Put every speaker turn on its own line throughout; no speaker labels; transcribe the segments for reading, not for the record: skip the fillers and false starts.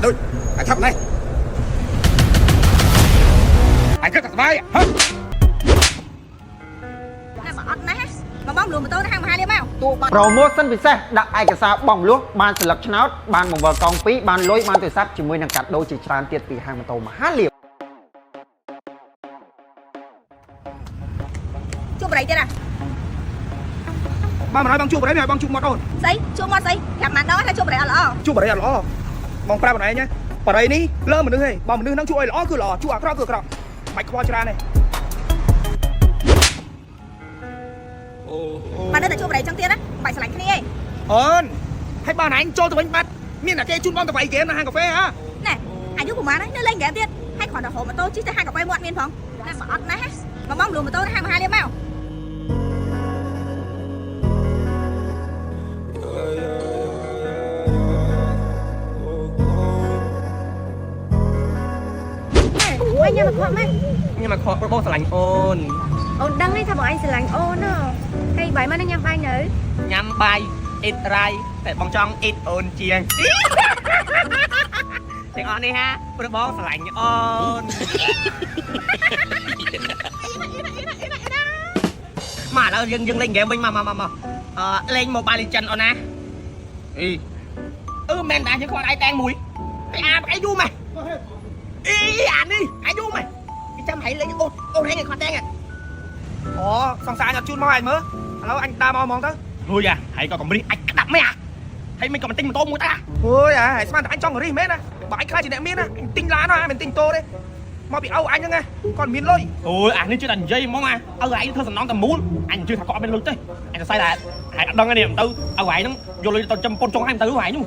ដូចអាឆាប់ណែអាគិតតែស្បាយហ៎
ណាបើអត់ណាមកបងលួម៉ូតូទៅហាងមហាលាមមកទូបាត់
promotion ពិសេសដាក់ឯកសារបងលួសបានសិលឹកឆ្នោតបានបង្វិលកង់2បានលុយបានទូរស័ព្ទជាមួយនឹងកាត់ដូរជាច្រើនទៀតពីហាងម៉ូតូមហាលាម
ជួបបរិយទៀត
បងមិនឲ្យបងជួបបរិយមិនឲ្យបងជួបមាត់អូន
ស្អីជួបមាត់ស្អីប្រាប់ម៉ាក់ដងថាជួបបរិយអត់ល្អ
ជួបបរិយអត់ល្អបងប្រាប់បងឯងណាបរិយនេះលើមនុស្សឯងបងមនុស្សនឹងជួបឲ្យល្អគឺល្អជួបអាក្រក់គឺអាក្រក់មិនខ្វល់ច្រើនទេ
បានតែជួបបរិយចឹងទៀតណាបាច់ឆ្លាញ់គ្នាឯង
អូនឲ្យបងឯងចូលទៅវិញបាត់មានតែគេជូនបងទៅវាយហ្គេមនៅហាងកាហ្វេហ៎
ណែអាយុប្រហែលនៅលេងហ្គេមទៀតឲ្យគ្រាន់តែហៅម៉ូតូជិះទៅហាងកាហ្វេមាត់មានផងតែបើអត់ណាមកបងលួម៉ូតូទៅហាងមហាលាមមកញ៉ាំមកខកម៉េច
ញ៉ាំមកខកបងស្រឡាញ់អូន
អូនដឹងទេថាបងឯងស្រឡាញ់អូនហើយបាយមកញ៉ាំបាយនៅ
ញ៉ាំបាយអ៊ីតរ៉ៃតែបងចង់អ៊ីតអូនជាងទាំងអស់នេះហាព្រោះបងស្រឡាញ់អូនមកឥឡូវយើងលេងហ្គេមវិញមកលេង Mobile Legends អូនណាមែនតាយើងគាត់ឯងតែងមួយហើយអាយូរម៉េចអានេះអាយូរម៉េចគេចាំឲ្យលេងអូនហែងឲ្យគាត់តែងអូសង្សារអត់ជូនមកឲ្យមើលឥឡូវអញដើរមកហ្មងទៅហួយហើយក៏កំរិះអាចក្តាប់មែនហើយមិនក៏មិនទិញម៉ូតូមួយតាហួយហើយស្មានតែអញចង់រិះមែនណាបើអញខ្លាចជាអ្នកមានណាអញទិញឡានហើយមិនទិញតូទេមកពីឪអញហ្នឹងណាគាត់មានលុយអូយអានេះជឿតែនិយាយហ្មងឪឯងធ្វើសំណងតែមូលអញជឿថាគាត់អត់មានលុយទេអញសរសៃតែហើយអត់ដឹងទេទៅឪឯងហ្នឹងយកលុយទៅចំពន្ធចុងឲ្យទៅឪឯងហ្នឹង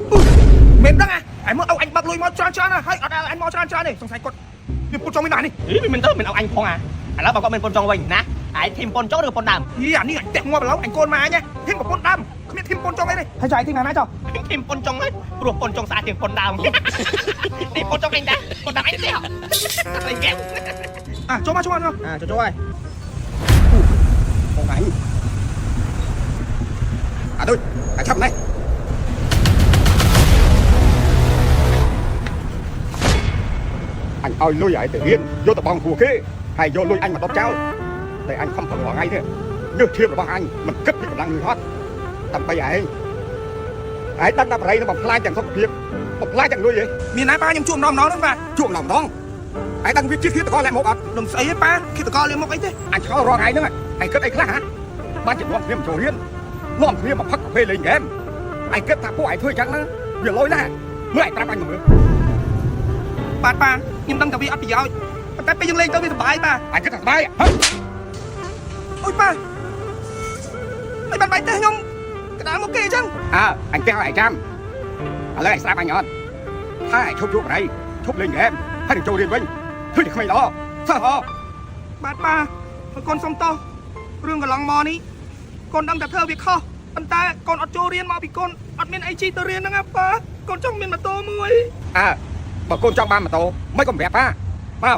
មិនដឹងអាមើលឪអញបាក់លុយមកច្រើនណាហើយអត់ឲ្យអញមកច្រើនទេសង្ស័យគាត់វាពន្ធចុងមានណានេះមិនទៅមិនឪអញផងឥឡូវបើគាត់មានពន្ធចុងវិញណាឯងធីមពន្ធចុងឬពន្ធដើមអានេះអញតែងាប់ឥឡូវអញកូនមកអញធីមពន្ធដើមគ្មានធីមពន្ធចុងអីទេហើយចៃធីមណាចុះធីមពន្ធចុងហ្នឹងព្រោះពន្ធចុងស្អាតជាងពន្ធដើមនេះពន្ធចុងអញដែរពន្ធដើមអញទេលេងហ្គេមចូលមកចូលហើយបងអញដូចឆាប់ណែអញឲ្យលុយឲ្យទៅរៀនយកទៅបងគ្រូគេហើយយកលុយអញមកដុតចោលតែអញខំប្រឹងរាល់ថ្ងៃទេញើសធៀបរបស់អញមិនគិតពីកម្លាំងលុយហត់ដើម្បីឯងដឹងតែបរិយនឹងបំផ្លាញទាំងសុខភាពបំផ្លាញទាំងលុយឯងមានណាប៉ាខ្ញុំជួបម្ដងហ្នឹងបាទជួបម្ដងឯងដឹងវាជាធៀបតកលាក់មុខអត់នឹងស្អីទេប៉ាធៀបតកលាក់មុខអីទេអញឆ្ងល់រាល់ថ្ងៃហ្នឹងឯងគិតអីខ្លះហ៎បានជានាំគ្នាមកចូលរៀននាំគ្នាមកផឹកកាហ្វេលេងហ្គេមឯងគិតថាពួកឯងធ្វើអញ្ចឹងណាវាលុយណាមើលឯងប្រាប់អញមើលបាទប៉ាខ្ញុំដឹងតែវាអត់ប្រយោជន៍ប៉ុន្តែពេលយើងលេងទៅវាសុបាយប៉ាអញគិតថាសុបាយហ៎អូយប៉ាមិនបានបាយទេខ្ញុំក្តារមកគេអញ្ចឹងអញទេឲ្យឯងចាំឥឡូវឯងស្ដាប់អញអត់ថាឯងឈប់ជួបបរិយឈប់លេងហ្គេមហើយនឹងចូលរៀនវិញធ្វើជាក្មេងល្អសោះហ៎បាទប៉ាកូនសុំទោសរឿងកន្លងមកនេះកូនដឹងតែធ្វើវាខុសប៉ុន្តែកូនអត់ចូលរៀនមកពីកូនអត់មានអីជីទៅរៀនហ្នឹងណាប៉ាកូនចង់មានម៉ូតូមួយបើកូនចង់បានម៉ូតូមិនក៏ប្រាប់ប៉ា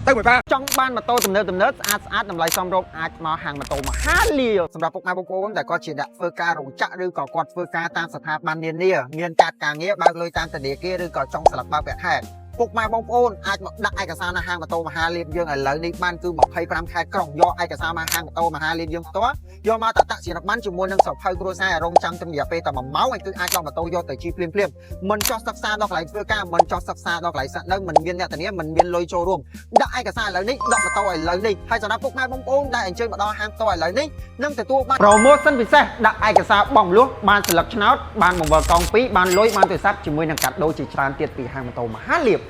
ទៅមួយប៉ា
ចង់បានម៉ូតូទំនើបស្អាតតម្លៃសមរម្យអាចមកហាងម៉ូតូមហាលាសម្រាប់ពុកម៉ែបងប្អូនដែលគាត់ជាអ្នកធ្វើការរោងចក្រឬក៏គាត់ធ្វើការតាមស្ថាប័ននានាមានការងារបើកលុយតាមធនាគារឬក៏ចង់ស្លាប់បើកប្រាក់ខែពុកម៉ែបងប្អូនអាចមកដាក់ឯកសារនៅហាងម៉ូតូមហាលាយើងឥឡូវនេះបានគឺ25ខែក្រុងយកឯកសារមកហាងម៉ូតូមហាលាយើងផ្ទាល់យកមកតតជារបានជាមួយនឹងសភៅគ្រួសាររងចាំត្រឹមរយៈពេលតែ1ម៉ោងហើយគឺអាចដល់ម៉ូតូយកទៅជិះភ្លាមមិនចោះសិក្សាដល់កន្លែងធ្វើការមិនចោះសិក្សាដល់កន្លែងស្នាក់នៅមិនមានអ្នកធានាមិនមានលុយចូលរួមដាក់ឯកសារឥឡូវនេះដកម៉ូតូឥឡូវនេះហើយសម្រាប់ពុកម៉ែបងប្អូនដែលអញ្ជើញមកដល់ហាងផ្ទាល់ឥឡូវនេះនឹងទទួលបាន promotion ពិសេសដាក់ឯកសារបងលួសបានសិលឹកឆ្នោតបានបង្វិលកង់2បានលុយបានទូរស័ព្ទជាមួយនឹងកាត់ដូរជាច្រើនទៀតពីហាងម៉ូតូមហាលា